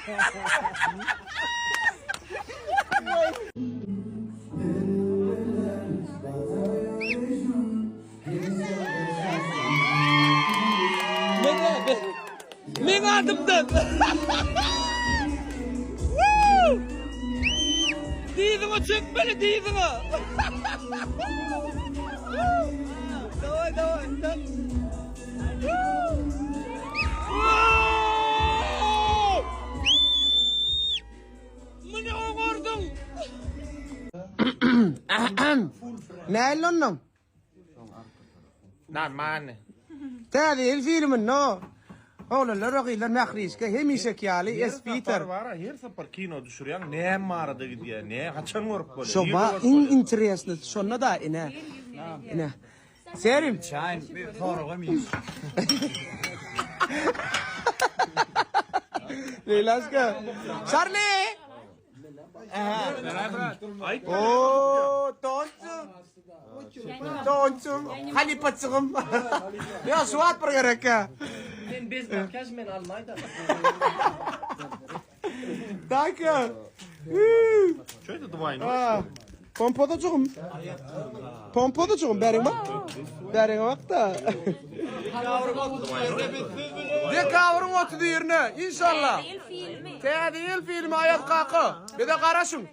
Men adımdan. Dizine çökmeli dizine. Давай, давай. Mene ogordun. Ne lonnum? Lan mane. Tadi الفيلم انه هول الرقي للمخرج كهميشه كيالي اس بيتر var ya, her sefer kino düşürüyen ne mağarada gidiyor, ne kaçan görüp böyle. شوبا ان انتريست شنو دا انا انا سيرم Şahin bir farığa mıyız? ليلاسكا شارلي اوه تونسum hani patsığım ya suat pergereka Men bez makyaj men almayda. Danke Şöyle duayın. pompada çoğum bering bak da de kavrun otu yerine inşallah değil filmi hayat kakı bir de karasın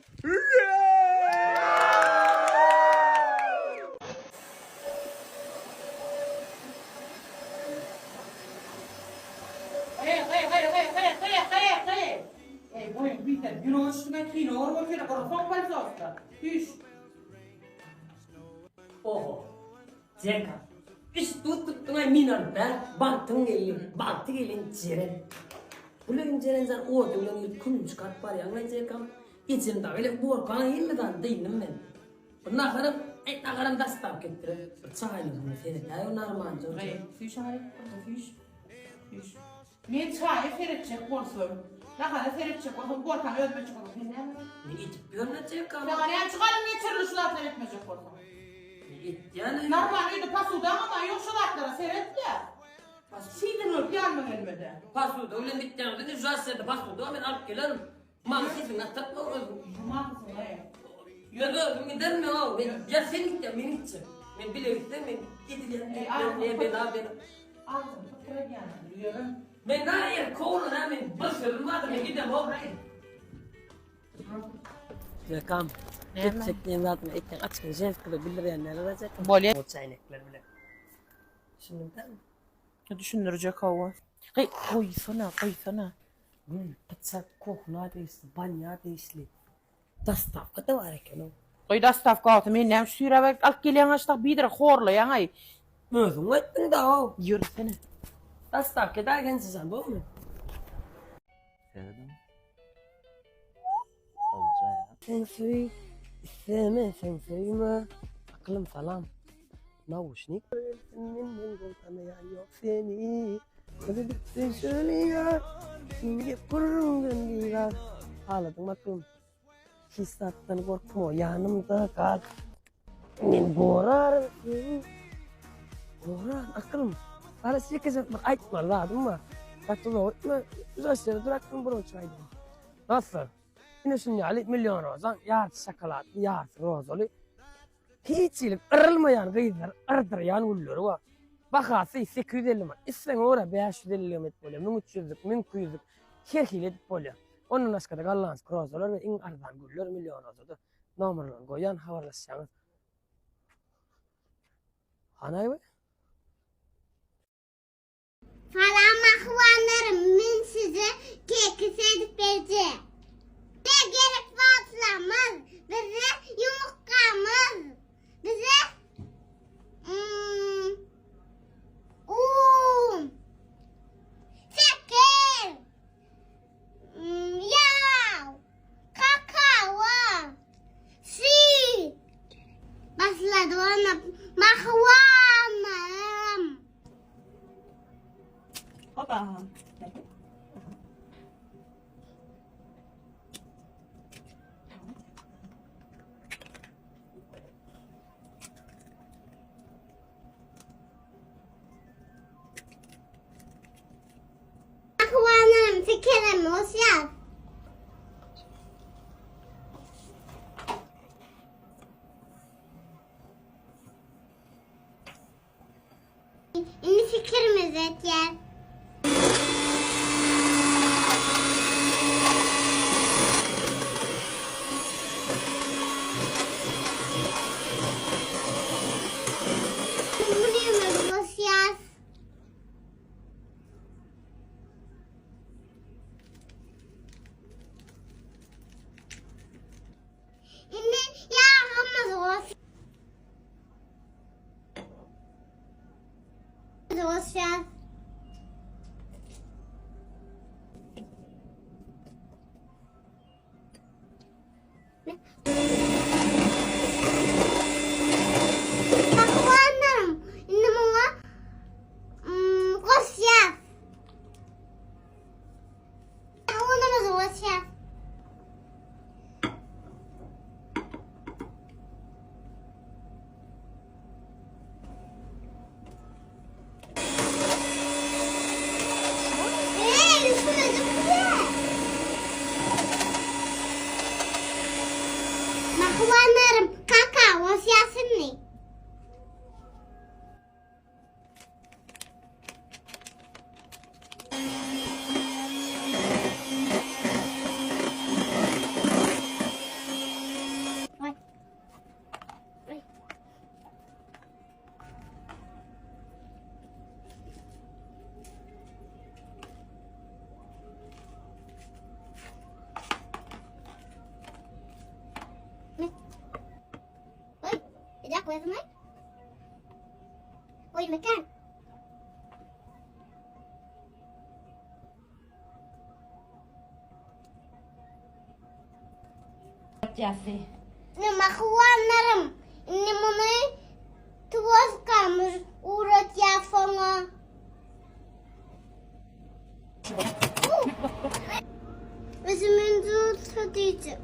Oho, Zeka. İşte tuttuğuna minar be, baktı gelin ciren. Bulan ciren zan o bulan yıl kun çıkart var ya, ne Zeka? İçimde öyle borkan yıldan değilim ben. Bunlar kadar, nakaran da stop getire. Çayını bunu seyret, ayo narmanca. Fiş hayır, fiş. Men çayı feretçek bolsun. Ne kadar feretçek olsun, borkan ödmeyecek olsun. Ne itip görme Zeka. Ne kadar çıkarım ne türlü şulatlar etmeyecek olsun. Yani Normal öyle pasuda ama yok şulatlara seyretle. Şeyden olup yanma gelmedi. pasuda öyle bittiğinde de jüasede pasuda ben alıp gelirim. Mamsızın atatma olsun. Cumartesi Ya gider mi o? Ya sen git ya ben gideceğim. Ben bile gittim ben gideceğim. Ben abi. Ağzını tutturak yani biliyorum. Ben hayır kovulun ha ben basıyorum var ben gidem o. Zekam. Gerçekten zaten ekmek açık zevk kılı bilir yani neler olacak. Bolye. O çaynaklar bile. Şimdi ben Düşündürecek hava. Koysana. Pizza kokuna değişti, banya değişti. Dastavka da var eken o. Koy da staf kaltı men nem süre bek alıp gelen açtak bidir horla yanay. Özün ettin de o. Yürüsene. Dastavka da genç sen bu mu? Sevdim. Olacak. Sen söyle, isteme sen söyleme. Aklım salam. Navuşnik. Senin kontanı yok seni. Sen söylüyor. Şimdi kurun diyor. Ağladım aklım. Hissattan korkma yanımda kal. Men borar. Borar aklım. Hala sikecek bak aytma lazım mı? Kaçtı da etme. Güzel şeyler bıraktım bunu çaydı. Nasıl? Yine şimdi Ali milyon rozan, yarısı şokolat, yarısı rozolu. Hiç iyilik ırılmayan gıydır, ırdırayan ullur var. Bakası 850 man, isten ora 550 met böyle, 1300'lük, 1200'lük, herkiyle edip böyle. Onun aşkada galans rozolur ve in ardan gullur milyon rozodu. Nomerlan koyan havalaşacağınız. Hanay mı? Salam ahvanlarım, ben size keki sedip vereceğim. Ne gerek fazlamız, bize yumurtamız, bize un, şeker, yağ, kakao, süt. Başladı ona mahvanlarım. Hopa. Ahvanlarım, şekerim, hoş geldin. özet yer. Bunu basacağız. Şimdi yağımız olsun. Basacağız. Bakıvanlarım. Şimdi buna basacağız. Unumuzu basacağız. Üstüne zıplıyor. Bakıvanlarım. Kakao basıyorsun ne? Vay. Vay. Ne? Oi, tidak boleh naik. Oi, makan. Nima kuanlarım. Ini bunu tuas kamus urat ya fonga. Özümün tut hadice.